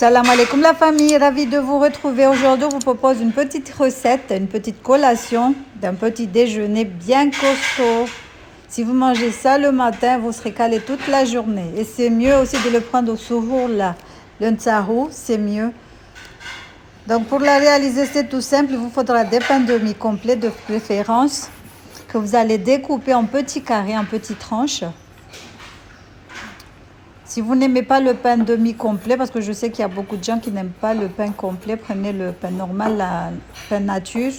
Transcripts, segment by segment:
Salam alaikum la famille, ravie de vous retrouver. Aujourd'hui, on vous propose une petite recette, une petite collation d'un petit déjeuner bien costaud. Si vous mangez ça le matin, vous serez calé toute la journée. Et c'est mieux aussi de le prendre au souhour là. Le ntsahu, c'est mieux. Donc pour la réaliser, c'est tout simple. Il vous faudra des pains de mie complets de préférence que vous allez découper en petits carrés, en petites tranches. Si vous n'aimez pas le pain demi complet, parce que je sais qu'il y a beaucoup de gens qui n'aiment pas le pain complet, prenez le pain normal, le pain nature,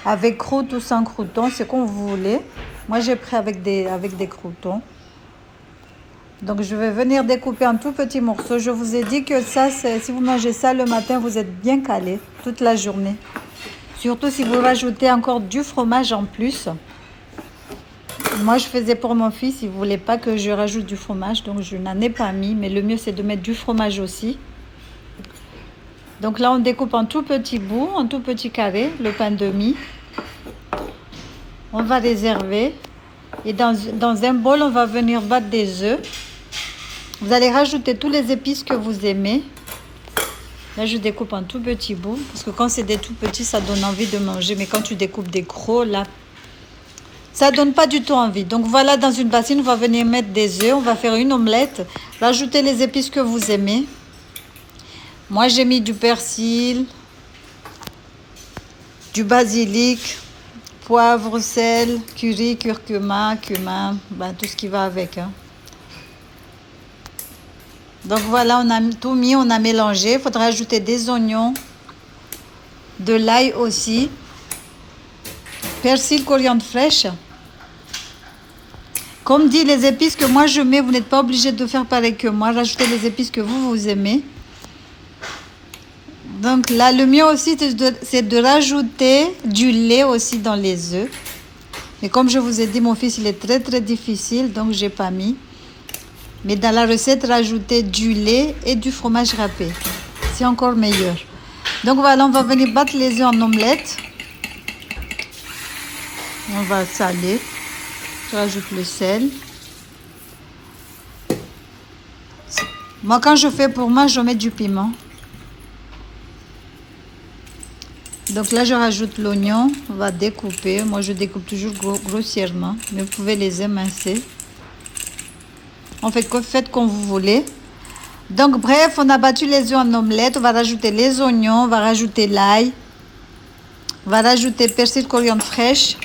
avec croûte ou sans croûtons, c'est comme vous voulez. Moi, j'ai pris avec des croûtons. Donc, je vais venir découper en tout petits morceaux. Je vous ai dit que ça, si vous mangez ça le matin, vous êtes bien calé toute la journée. Surtout si vous rajoutez encore du fromage en plus. Moi, je faisais pour mon fils, il ne voulait pas que je rajoute du fromage, donc je n'en ai pas mis. Mais le mieux, c'est de mettre du fromage aussi. Donc là, on découpe en tout petits bouts, en tout petits carrés, le pain de mie. On va réserver. Et dans un bol, on va venir battre des œufs. Vous allez rajouter tous les épices que vous aimez. Là, je découpe en tout petits bouts, parce que quand c'est des tout petits, ça donne envie de manger. Mais quand tu découpes des gros, là, ça donne pas du tout envie. Donc voilà, dans une bassine, on va venir mettre des œufs. On va faire une omelette. Rajouter les épices que vous aimez. Moi, j'ai mis du persil, du basilic, poivre, sel, curry, curcuma, cumin, tout ce qui va avec. Donc voilà, on a tout mis, on a mélangé. Il faudra ajouter des oignons, de l'ail aussi, persil, coriandre fraîche. Comme dit, les épices que moi je mets, vous n'êtes pas obligé de faire pareil que moi. Rajoutez les épices que vous aimez. Donc là, le mieux aussi, c'est de rajouter du lait aussi dans les œufs. Mais comme je vous ai dit, mon fils, il est très très difficile, donc j'ai pas mis. Mais dans la recette, rajoutez du lait et du fromage râpé. C'est encore meilleur. Donc voilà, on va venir battre les œufs en omelette. On va saler. Je rajoute le sel. Moi, quand je fais pour moi, je mets du piment. Donc là, je rajoute l'oignon. On va découper. Moi, je découpe toujours grossièrement. Mais vous pouvez les émincer. En fait, faites comme vous voulez. Donc, bref, on a battu les œufs en omelette. On va rajouter les oignons. On va rajouter l'ail. On va rajouter persil, coriandre fraîche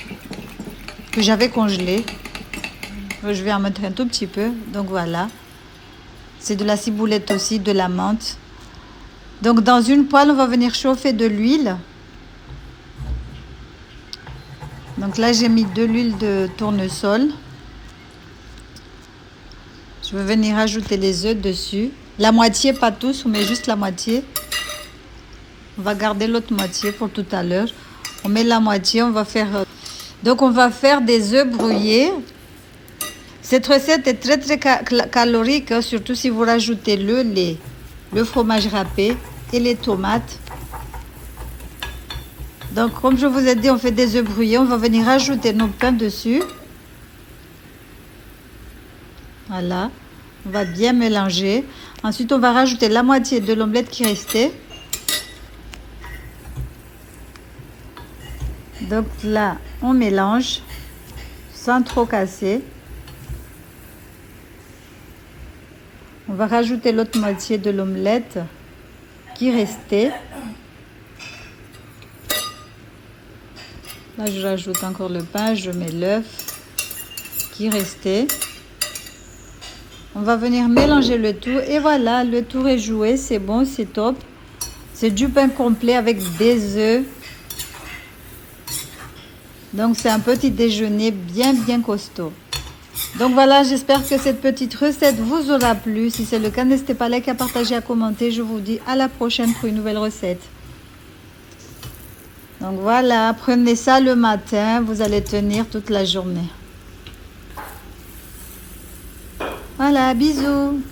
que j'avais congelé. Je vais en mettre un tout petit peu. Donc, voilà. C'est de la ciboulette aussi, de la menthe. Donc, dans une poêle, on va venir chauffer de l'huile. Donc là, j'ai mis de l'huile de tournesol. Je vais venir ajouter les œufs dessus. La moitié, pas tous, on met juste la moitié. On va garder l'autre moitié pour tout à l'heure. On met la moitié, on va faire... Donc, on va faire des œufs brouillés. Cette recette est très, très calorique, surtout si vous rajoutez le lait, le fromage râpé et les tomates. Donc, comme je vous ai dit, on fait des œufs brouillés. On va venir rajouter nos pains dessus. Voilà. On va bien mélanger. Ensuite, on va rajouter la moitié de l'omelette qui restait. Donc là, on mélange sans trop casser. On va rajouter l'autre moitié de l'omelette qui restait. Là, je rajoute encore le pain, je mets l'œuf qui restait. On va venir mélanger le tout et voilà, le tour est joué, c'est bon, c'est top. C'est du pain complet avec des œufs. Donc, c'est un petit déjeuner bien, bien costaud. Donc voilà, j'espère que cette petite recette vous aura plu. Si c'est le cas, n'hésitez pas à liker, à partager, à commenter. Je vous dis à la prochaine pour une nouvelle recette. Donc voilà, prenez ça le matin, vous allez tenir toute la journée. Voilà, bisous.